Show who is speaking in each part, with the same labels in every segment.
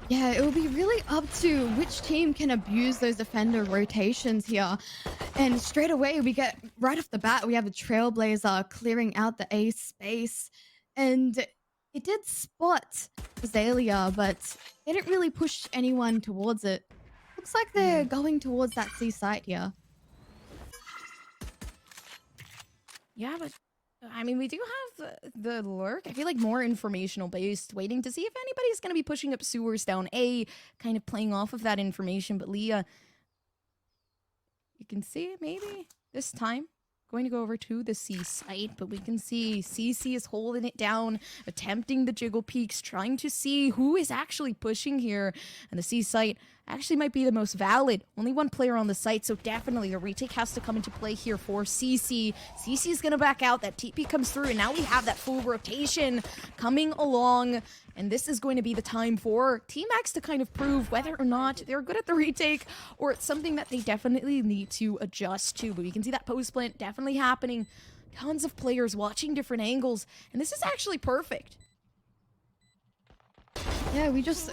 Speaker 1: Yeah, it will be really up to which team can abuse those defender rotations here. And straight away, we get, right off the bat, we have a Trailblazer clearing out the A space. And it did spot Azalea, but they didn't really push anyone towards it. Looks like they're going towards that C site here.
Speaker 2: Yeah, but I mean, we do have the lurk. I feel like more informational based, waiting to see if anybody's going to be pushing up sewers down A, kind of playing off of that information. But Leah, you can see maybe this time going to go over to the C site, but we can see CC is holding it down, attempting the jiggle peaks, trying to see who is actually pushing here. And the C site actually might be the most valid. Only one player on the site, so definitely a retake has to come into play here for CC. CC is going to back out. That TP comes through, and now we have that full rotation coming along. And this is going to be the time for TMX to kind of prove whether or not they're good at the retake, or it's something that they definitely need to adjust to. But we can see that post plant definitely happening. Tons of players watching different angles, and this is actually perfect.
Speaker 1: Yeah, we just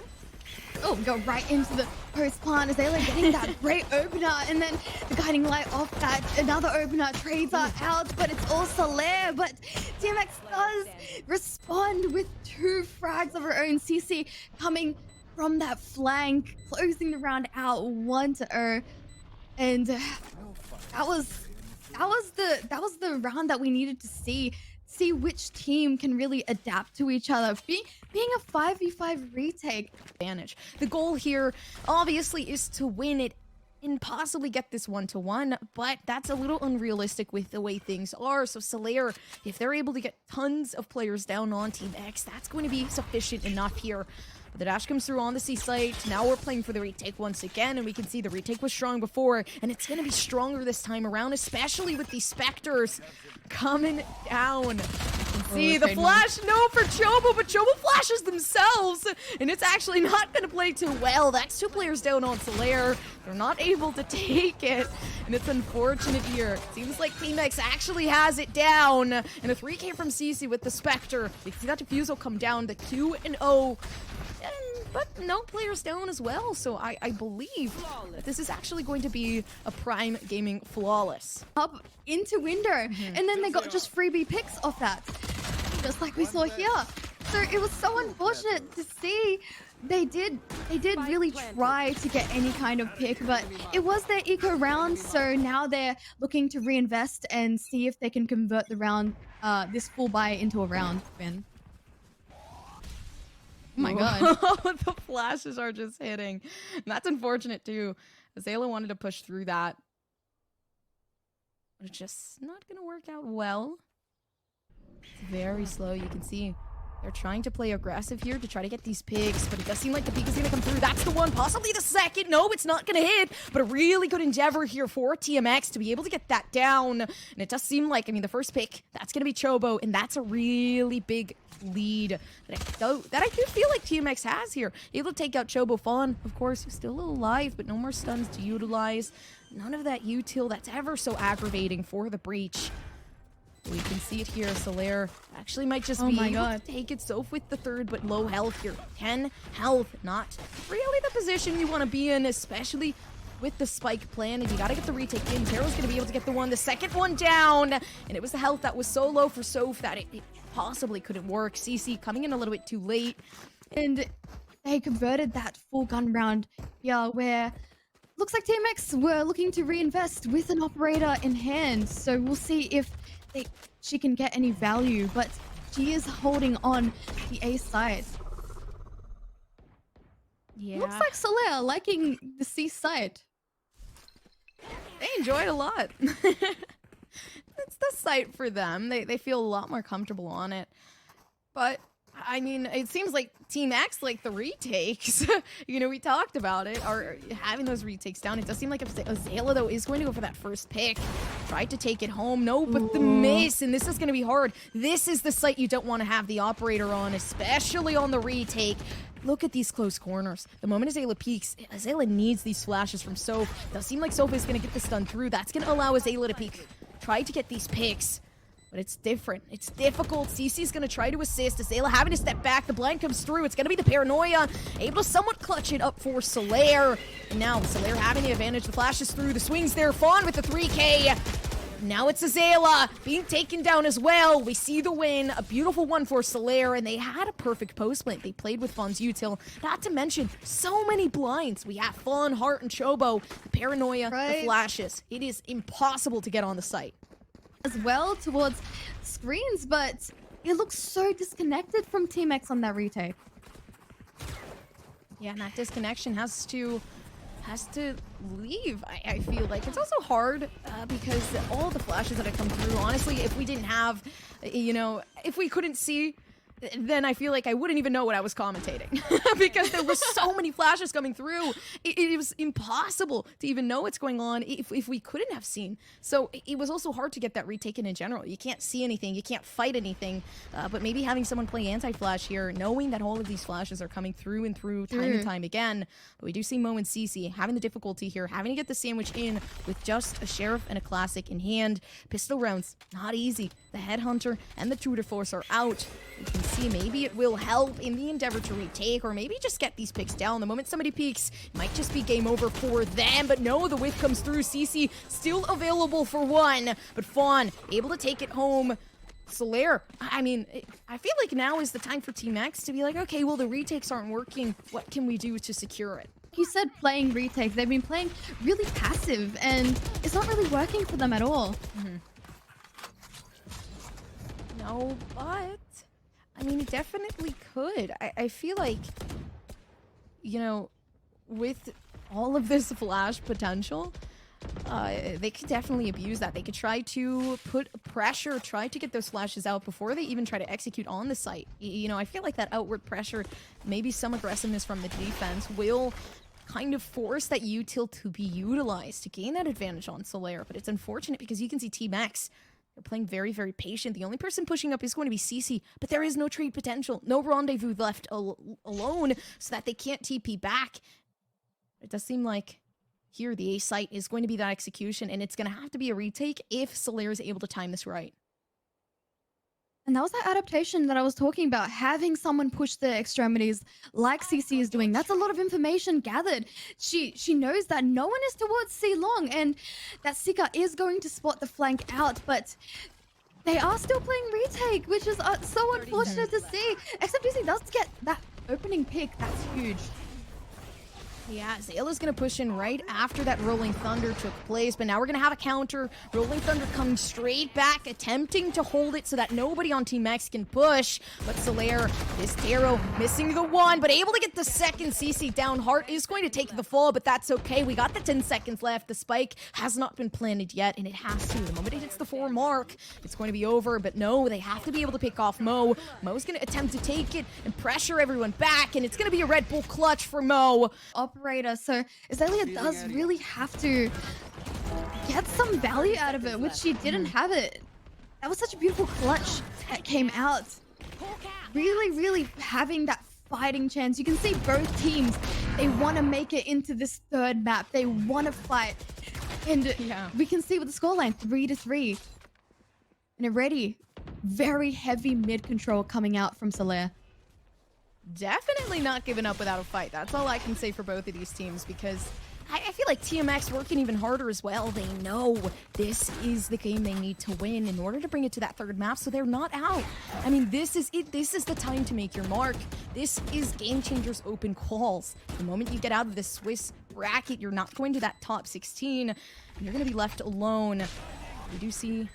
Speaker 1: go right into the post plant as they're getting that great opener, and then the guiding light off that. Another opener, trades are out, but it's all SLR. But TMX does respond with 2 frags of her own. CC coming from that flank, closing the round out 1-0, and that was the round that we needed to see which team can really adapt to each other. Being a 5v5 retake
Speaker 2: advantage. The goal here obviously is to win it and possibly get this 1-1, but that's a little unrealistic with the way things are. So SLR, if they're able to get tons of players down on Team X, that's going to be sufficient enough here. But the dash comes through on the C site. Now we're playing for the retake once again, and we can see the retake was strong before, and it's going to be stronger this time around, especially with these Spectres coming down. See the flash, no, for Chobo, but Chobo flashes themselves, and it's actually not going to play too well. That's 2 players down on SLR. They're not able to take it, and it's unfortunate here. It seems like Team X actually has it down, and a 3K from CC with the Spectre. You can see that defuse will come down to 2-0. But no players down as well, so I believe that this is actually going to be a Prime Gaming flawless.
Speaker 1: Up into window, and then they got just freebie picks off that, just like we saw here. So it was so unfortunate to see. They did really try to get any kind of pick, but it was their eco round, so now they're looking to reinvest and see if they can convert the round, this full buy into a round win. Oh my god.
Speaker 2: The flashes are just hitting. And that's unfortunate too. Azalea wanted to push through that. But it's just not going to work out well. It's very slow. You can see they're trying to play aggressive here to try to get these picks, but it does seem like the peak is going to come through. That's the one, possibly the second. No, it's not going to hit, but a really good endeavor here for TMX to be able to get that down. And it does seem like, I mean, the first pick, that's going to be Chobo, and that's a really big lead that I do feel like TMX has here. Able to take out Chobo. Fawn, of course, who's still alive, but no more stuns to utilize. None of that util that's ever so aggravating for the breach. We can see it here. SLR actually might just be able to take it. Soph with the third, but low health here. 10 health. Not really the position you want to be in, especially with the spike plan, and you gotta get the retake in. Taro's gonna be able to get the second one down, and it was the health that was so low for Soph that it possibly couldn't work. CC coming in a little bit too late,
Speaker 1: and they converted that full gun round here, where looks like TMX were looking to reinvest with an operator in hand. So we'll see if she can get any value, but she is holding on the A side.
Speaker 2: Yeah,
Speaker 1: looks like SLR liking the C side.
Speaker 2: They enjoy it a lot. It's the site for them. They feel a lot more comfortable on it. But I mean, it seems like Team X, like the retakes, you know, we talked about it, are having those retakes down. It does seem like Azalea, though, is going to go for that first pick. Tried to take it home. No, but the miss, and this is going to be hard. This is the site you don't want to have the operator on, especially on the retake. Look at these close corners. The moment Azayla peeks, Azayla needs these flashes from Soph. Does seem like Soph is going to get the stun through. That's going to allow Azayla to peek. Try to get these picks. But it's different. It's difficult. CC's going to try to assist. Azayla having to step back. The blind comes through. It's going to be the paranoia. Able to somewhat clutch it up for SLR. And now SLR having the advantage. The flashes through. The swings there. Fawn with the 3K. Now it's Azayla being taken down as well. We see the win. A beautiful one for SLR, and they had a perfect post plant. They played with Fawn's util. Not to mention, so many blinds. We have Fawn, Heart, and Chobo. The paranoia, the flashes. It is impossible to get on the site.
Speaker 1: As well towards screens, but it looks so disconnected from TMX on that retake.
Speaker 2: Yeah, and that disconnection has to leave, I feel like. It's also hard because all the flashes that have come through, honestly, if we didn't have, you know, if we couldn't see, then I feel like I wouldn't even know what I was commentating because there were so many flashes coming through. It was impossible to even know what's going on if we couldn't have seen. So it was also hard to get that retaken in general. You can't see anything, you can't fight anything, but maybe having someone play anti-flash here, knowing that all of these flashes are coming through and through time and time again. But we do see Mo and CC having the difficulty here, having to get the sandwich in with just a Sheriff and a Classic in hand. Pistol rounds, not easy. The Headhunter and the Tour de Force are out. You can see maybe it will help in the endeavor to retake, or maybe just get these picks down. The moment somebody peeks, it might just be game over for them, but no, the whiff comes through. CC still available for one, but Fawn able to take it home. SLR, I mean, I feel like now is the time for TMX to be like, okay, well, the retakes aren't working. What can we do to secure it?
Speaker 1: You said playing retake. They've been playing really passive, and it's not really working for them at all.
Speaker 2: No, but I mean, it definitely could. I feel like, you know, with all of this flash potential, they could definitely abuse that. They could try to put pressure, try to get those flashes out before they even try to execute on the site. You know, I feel like that outward pressure, maybe some aggressiveness from the defense will kind of force that util to be utilized to gain that advantage on SLR. But it's unfortunate because you can see TMX, they're playing very, very patient. The only person pushing up is going to be CC, but there is no trade potential, no rendezvous left alone, so that they can't TP back. It does seem like here the A site is going to be that execution, and it's going to have to be a retake if SLR is able to time this right.
Speaker 1: And that was that adaptation that I was talking about, having someone push the extremities like CC is doing. That's a lot of information gathered. She knows that no one is towards C long, and that Sika is going to spot the flank out, but they are still playing retake, which is so unfortunate to see. Except DC does get that opening pick. That's huge.
Speaker 2: Yeah, Zayla's going to push in right after that Rolling Thunder took place, but now we're going to have a counter. Rolling Thunder coming straight back, attempting to hold it so that nobody on Team X can push. But SLR, this Taro missing the one, but able to get the second. CC down. Heart is going to take the fall, but that's okay. We got the 10 seconds left. The spike has not been planted yet, and it has to. The moment it hits the 4 mark, it's going to be over, but no, they have to be able to pick off Mo. Mo's going to attempt to take it and pressure everyone back, and it's going to be a Red Bull clutch for Mo.
Speaker 1: Operator, so Azayla does really have to get some value out of it, which she didn't have it. That was such a beautiful clutch that came out. Really having that fighting chance. You can see both teams, they want to make it into this third map. They want to fight. And we can see with the scoreline, 3-3. And already, very heavy mid control coming out from SLR.
Speaker 2: Definitely not giving up without a fight. That's all I can say for both of these teams, because I feel like TMX working even harder as well. They know this is the game they need to win in order to bring it to that third map, so they're not out. I mean, this is it. This is the time to make your mark. This is Game Changers Open Calls. The moment you get out of the Swiss bracket, you're not going to that top 16, and you're going to be left alone. We do see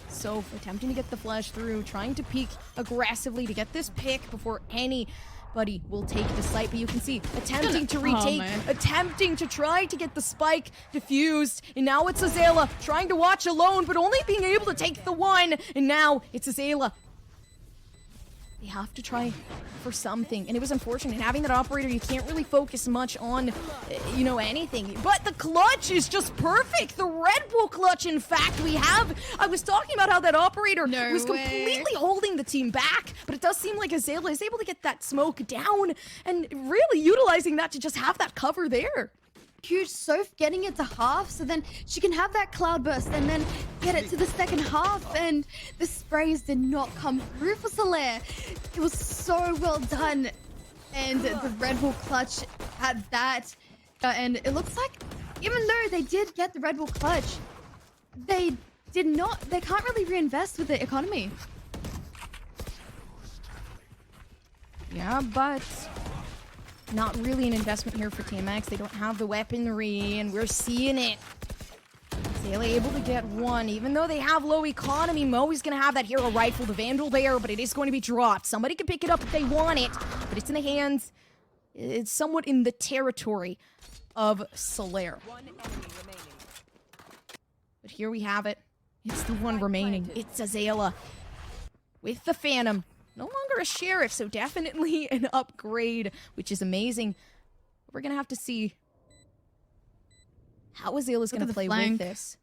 Speaker 2: Soph attempting to get the flash through, trying to peek aggressively to get this pick before anybody will take the site, but you can see attempting to retake, attempting to try to get the spike diffused, and now it's Azayla trying to watch alone, but only being able to take the one, and now it's Azayla. They have to try for something, and it was unfortunate. Having that operator, you can't really focus much on, you know, anything. But the clutch is just perfect. The Red Bull clutch, in fact, I was talking about how that operator was completely holding the team back, but it does seem like Azalea is able to get that smoke down and really utilizing that to just have that cover there.
Speaker 1: Huge Soph getting it to half, so then she can have that cloud burst and then get it to the second half, and the sprays did not come through for SLR. It was so well done, and the Red Bull clutch had that, and it looks like even though they did get the Red Bull clutch, they can't really reinvest with the economy.
Speaker 2: Yeah, but not really an investment here for TMX. They don't have the weaponry, and we're seeing it. Azalea able to get one, even though they have low economy. Moe's gonna have that hero rifle, the Vandal there, but it is going to be dropped. Somebody can pick it up if they want it, but it's in the hands. It's somewhat in the territory of SLR. But here we have it. It's the one remaining. It's Azalea with the Phantom. No longer a sheriff, so definitely an upgrade, which is amazing. We're going to have to see how Azalea's going to play with this.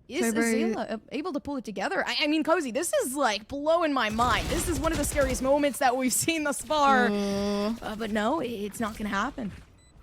Speaker 2: Is Azalea able to pull it together? I mean, Cozy, this is like blowing my mind. This is one of the scariest moments that we've seen thus far. But no, it's not going to happen.